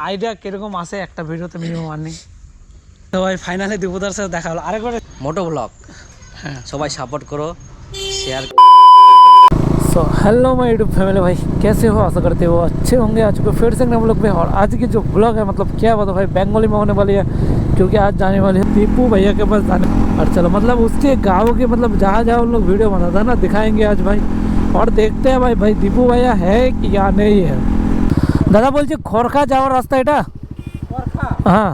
Idea কিরকম আসে একটা ভিডিওতে মিনিমাম আর্নিং। তো ভাই ফাইনালি দীপুদার সাথে দেখা হলো আরেকবার। মোটো ব্লগ, হ্যাঁ সবাই সাपोर्ट करो, share. So hello my YouTube family, भाई कैसे हो? आशा करते हो अच्छे होंगे। आज को फिर से हम लोग में, और आज की जो ब्लॉग है मतलब क्या बताओ भाई, बंगाली में होने वाली है क्योंकि आज जाने वाले हैं दीपू भैया के पास जाने। और चलो मतलब उसके गाँव के मतलब जहाँ जहाँ उन लोग वीडियो बना था ना, दिखाएंगे आज भाई। और देखते हैं भाई दीपू भैया है कि या नहीं है। दादा बोलছে খড়খা যাওয়ার রাস্তা এটা? হ্যাঁ,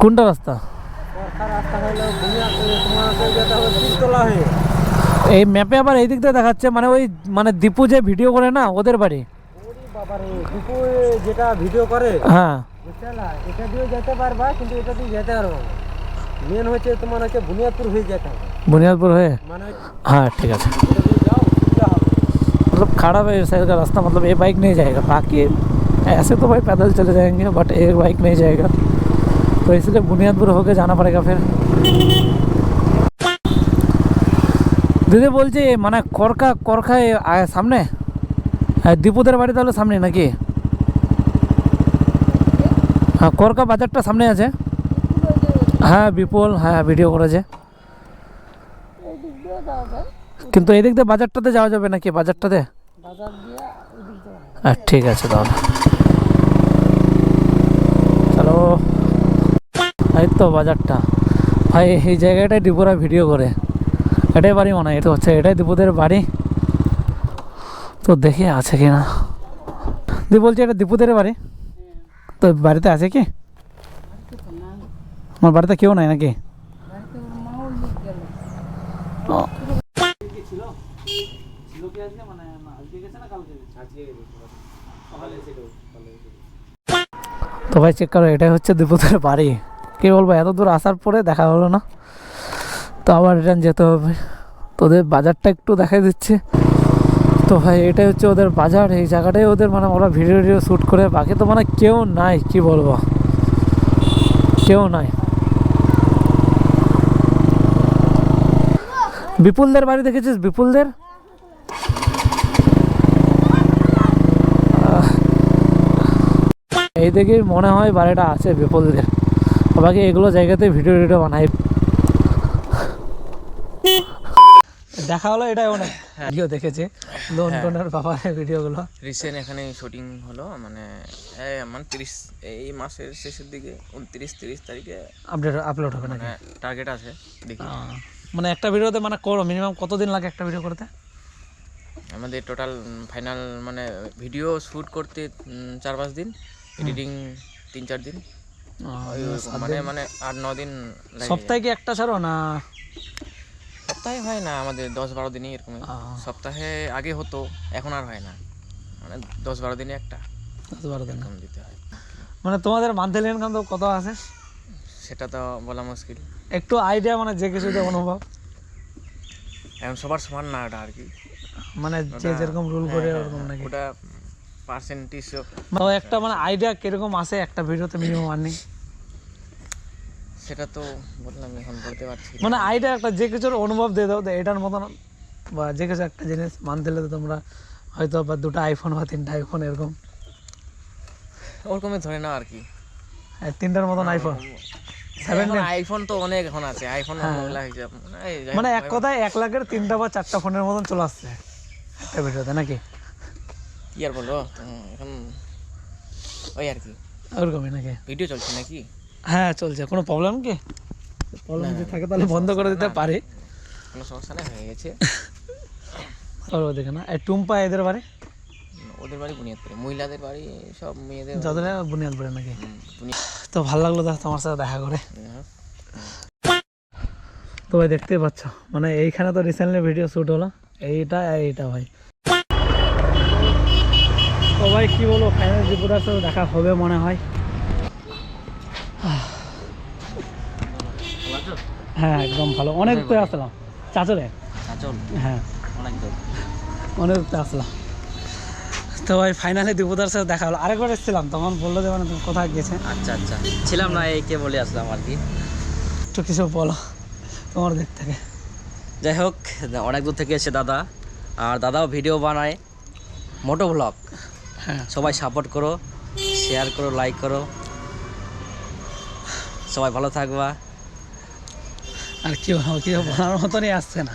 কোনটা রাস্তা? এই ম্যাপে আবার এই দিক দিয়ে দেখাচ্ছে, মানে ওই মানে দীপু যে ভিডিও করে না ওদের বাড়ি। দীপু যেটা ভিডিও করে, হ্যাঁ এটা দিয়ে যেতে পারবা, কিন্তু এটা দিয়ে যেতে পারবো না। মেন হচ্ছে তোমার হচ্ছে বুনিয়াদপুর হয়ে যেতে হবে। बुनियादपुर है, মানে हाँ ठीक है। এটা দিয়ে যাও, সুবিধা হবে। मतलब खड़ा है इस साइड का रास्ता, मतलब ये बाइक नहीं जाएगा। बाकी ऐसे तो भाई पैदल चले जाएंगे, बट एक बाइक नहीं जाएगा, तो इसलिए बुनियादपुर होके जाना पड़ेगा फिर। দিদি বলছি মানে করখায় সামনে দীপুদের বাড়ি, তাহলে সামনে নাকি? হ্যাঁ, করকা বাজারটা সামনে আছে। হ্যাঁ বিপুল, হ্যাঁ ভিডিও করেছে, কিন্তু এই দিক দিয়ে বাজারটাতে যাওয়া যাবে নাকি? বাজারটাতে ঠিক আছে তাহলে চলো। এই তো বাজারটা ভাই, এই জায়গাটায় দীপুরা ভিডিও করে। এটাই বাড়ি মনে হয়, এটা হচ্ছে এটাই দীপুদের বাড়ি। তো দেখি আছে কি না। দি বলছি এটা দীপুদের বাড়ি, তো বাড়িতে আছে কি? আমার বাড়িতে কেউ নাই নাকি? তো ভাই চেক করো, এটাই হচ্ছে দীপুদের বাড়ি। কি বলবো, এত দূর আসার পরে দেখা হলো না, তো আবার রিটার্ন যেতে হবে। তোদের বাজারটা একটু দেখাই দিচ্ছে। তো ভাই এটাই হচ্ছে ওদের বাজার, এই জায়গাটাই ওদের মানে ওরা ভিডিও শ্যুট করে। বাকি তো মানে কেউ নাই, কি বলবো, কেউ নাই। বিপুলদের বাড়ি দেখেছিস? বিপুলদের এই দিকেই মনে হয় বাড়িটা আছে বিপুলদের। বাকি এগুলো জায়গাতে ভিডিও বানাই। দেখা হলো, এটাই অনেক ভিডিও দেখেছে লোন টোনের ব্যাপারে ভিডিওগুলো। রিসেন্ট এখানে শুটিং হলো, মানে আমার 30 এই মাসের শেষের দিকে 29-30 তারিখে আপলোড হবে নাকি? টার্গেট আছে, দেখি। মানে একটা ভিডিওতে মানে করো মিনিমাম কতদিন লাগে একটা ভিডিও করতে? আমাদের টোটাল ফাইনাল মানে ভিডিও শ্যুট করতে 4-5 দিন, এডিটিং 3-4 দিন, মানে 8-9 দিন লাগে। সপ্তাহে কি একটা ছাড়ো না? সপ্তাহে হয় না, আমাদের 10-12 দিনই এরকম। সপ্তাহে আগে হতো, এখন আর হয় না, মানে 10-12 দিনে একটা 10-12 দিন দিতে হয়। মানে তোমাদের মান্থলি ইনকাম তো কত আছে সেটা তো বলা মুশকিল। একটু আইডিয়া, মানে যে কিছুতে অনুভব। এখন সবার সমান না ওটা আর কি, মানে যে যেরকম রুল করে ওরকম নাকি? ওটা পার্সেন্টেজ মানে একটা মানে আইডিয়া কিরকম আসে একটা ভিডিওতে মিনিমাম আর্নিং? সেটা তো বললাম, এখন বলতে পারছি না। মানে আইডিয়া একটা যে কিছুর অনুভব দিয়ে দাও, এটার মতন বা যে কিছু একটা জিনিস মানতে হলে তোমরা হয়তো বা 2টা আইফোন বা 3টা আইফোন এরকম ওরকমই ধরে না আর কি। 3টার মতন আইফোন, আইফোন তো অনেক এখন আছে, আইফোন মানে এক কথায় 1 লাখের 3টা বা 4টা ফোনের মতন চলে আসছে একটা ভিডিওতে নাকি? কি আর বলবো, এখন ওই আর কি ওরকমই নাকি? ভিডিও চলছে নাকি? হ্যাঁ চলছে। কোনো প্রবলেম কি? প্রবলেম যদি থাকে তাহলে বন্ধ করে দিতে পারি, কোনো সমস্যা নেই, হয়ে গেছে। আর ওদিকে না টুম্পা এদের বাড়ি? ওদের বাড়ি বুনিয়াদপুরে, মহিলাদের বাড়ি সব মেয়েদের যাদের বুনিয়াদপুরে নাকি? তো ভালো লাগলো তোমার সাথে দেখা করে। তো ভাই দেখতেই পাচ্ছ, মানে এইখানে তো রিসেন্টলি ভিডিও শ্যুট হলো, এইটা ভাই। তো ভাই কি বলবো, ফাইনাল দীপুদার সাথে দেখা হবে মনে হয়। হ্যাঁ একদম ভালো, অনেক দূরে আসলাম চাচলে। হ্যাঁ অনেক দূরে আসলাম। তো ভাই ফাইনালি দীপুদার সাথে দেখা হলো। আরেকবার এসেছিলাম, তখন বললো যে মানে তুমি কোথায় গেছে। আচ্ছা ছিলাম না, এই কে বলে আসলাম আর কি। একটু কিছু বলো তোমার দিক থেকে। যাই হোক, অনেক দূর থেকে এসে দাদা, আর দাদাও ভিডিও বানায়, মোটো ব্লগ হ্যাঁ সবাই সাপোর্ট করো, শেয়ার করো, লাইক করো, সবাই ভালো থাকবা। আর কি বলার মতনই আসছে না।